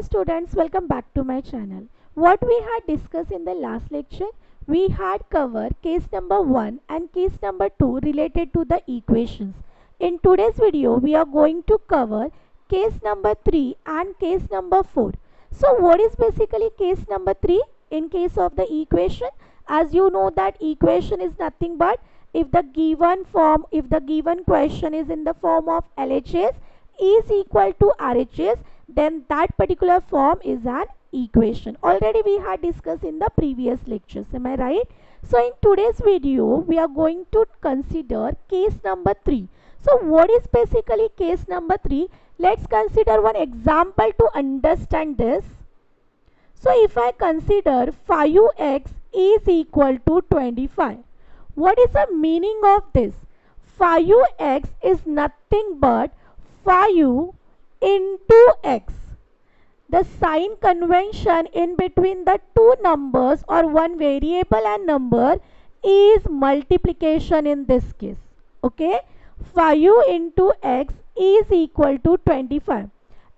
students, welcome back to my channel. What we had discussed in the last lecture, we had covered case number 1 and case number 2 related to the equations. In today's video, we are going to cover case number 3 and case number 4. So what is basically case number 3 in case of the equation? As you know that equation is nothing but if the given question is in the form of LHS is equal to RHS, then that particular form is an equation. Already we had discussed in the previous lectures, am I right? So in today's video we are going to consider case number 3. So what is basically case number 3? Let's consider one example to understand this. So if I consider 5x is equal to 25, what is the meaning of this? 5x is nothing but 5 into x. The sign convention in between the two numbers or one variable and number is multiplication in this case. Okay, 5 into x is equal to 25.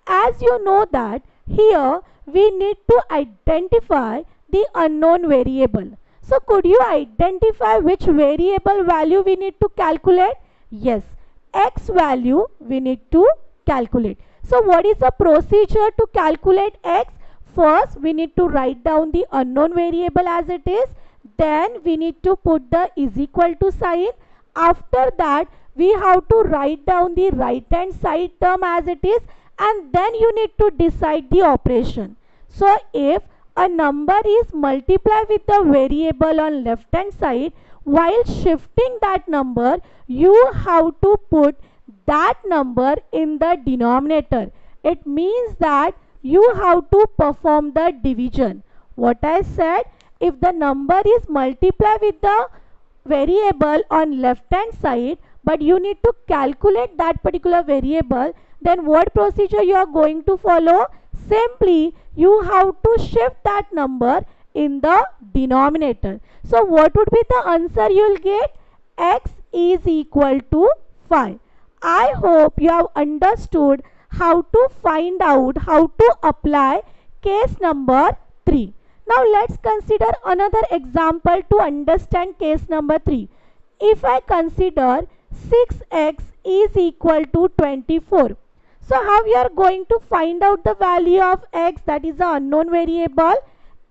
As you know that here we need to identify the unknown variable. So could you identify which variable value we need to calculate? Yes, x value we need to calculate. So what is the procedure to calculate x? First we need to write down the unknown variable as it is. Then we need to put the is equal to sign. After that we have to write down the right hand side term as it is, and then you need to decide the operation. So if a number is multiplied with the variable on left hand side, while shifting that number you have to put that number in the denominator. It means that you have to perform the division. What I said, if the number is multiplied with the variable on left hand side, but you need to calculate that particular variable, then what procedure you are going to follow? Simply you have to shift that number in the denominator. So what would be the answer you will get? X is equal to 5. I hope you have understood how to find out how to apply case number 3. Now let's consider another example to understand case number 3. If I consider 6x is equal to 24. So how we are going to find out the value of x, that is the unknown variable?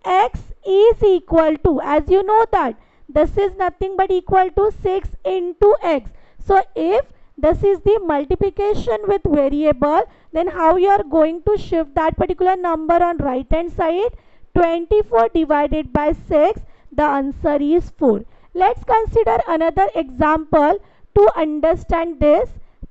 X is equal to, as you know that this is nothing but equal to 6 into x. So if this is the multiplication with variable, then how you are going to shift that particular number on right hand side? 24 divided by 6, the answer is 4. Let's consider another example to understand this.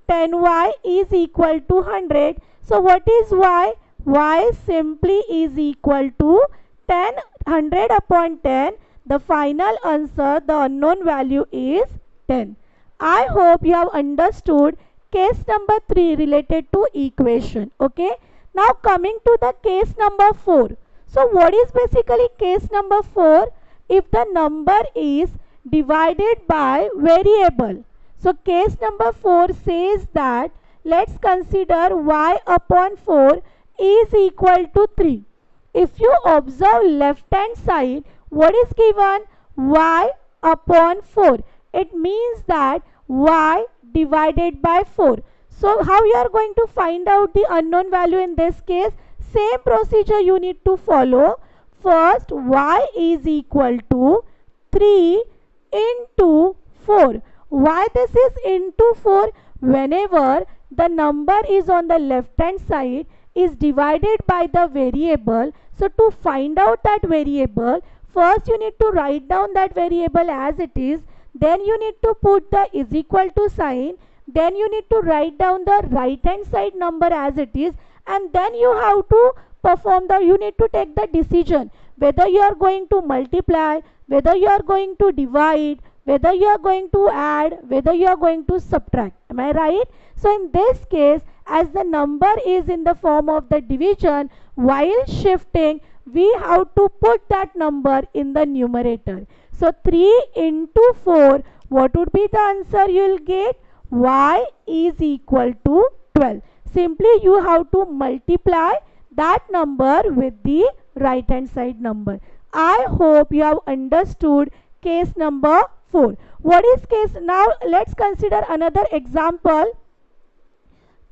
10y is equal to 100. So what is y? Y simply is equal to 10, 100 upon 10. The final answer, the unknown value is 10. I hope you have understood case number 3 related to equation. Okay. Now coming to the case number 4. So what is basically case number 4? If the number is divided by variable. So case number 4 says that let's consider y upon 4 is equal to 3. If you observe left hand side, what is given? Y upon 4. It means that y divided by 4. So how you are going to find out the unknown value in this case? Same procedure you need to follow. First y is equal to 3 into 4. Why this is into 4? Whenever the number is on the left hand side is divided by the variable, so to find out that variable, first you need to write down that variable as it is, then you need to put the is equal to sign, then you need to write down the right hand side number as it is, and then you have to you need to take the decision whether you are going to multiply, whether you are going to divide, whether you are going to add, whether you are going to subtract. Am I right? So in this case, as the number is in the form of the division, while shifting we have to put that number in the numerator. So 3 into 4, what would be the answer you will get? Y is equal to 12. Simply you have to multiply that number with the right hand side number. I hope you have understood case number 4. What is case? Now let's consider another example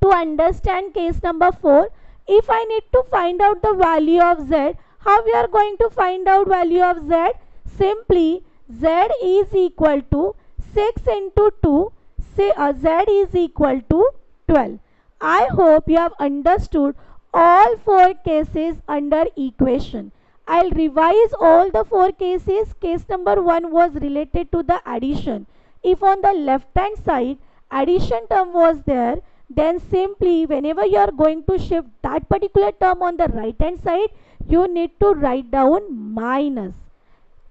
to understand case number 4. If I need to find out the value of z, how we are going to find out value of z? Simply z is equal to 6 into 2, say z is equal to 12. I hope you have understood all 4 cases under equation. I'll revise all the 4 cases. Case number 1 was related to the addition. If on the left hand side addition term was there, then simply whenever you are going to shift that particular term on the right hand side, you need to write down minus.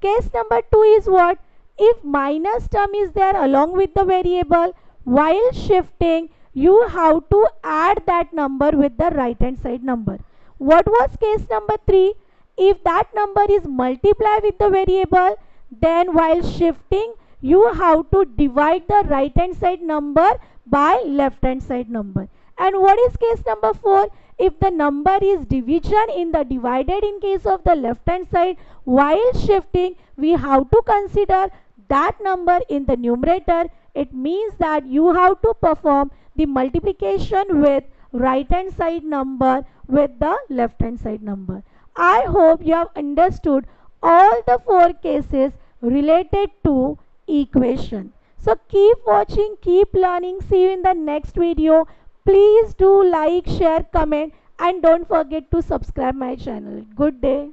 Case number 2 is what? If minus term is there along with the variable, while shifting you have to add that number with the right hand side number. What was case number 3? If that number is multiplied with the variable, then while shifting you have to divide the right hand side number by left hand side number. And what is case number 4? If the number is division in the divided in case of the left hand side, while shifting we have to consider that number in the numerator. It means that you have to perform the multiplication with right hand side number with the left hand side number. I hope you have understood all the 4 cases related to equation. So keep watching, keep learning. See you in the next video. Please do like, share, comment, and don't forget to subscribe my channel. Good day.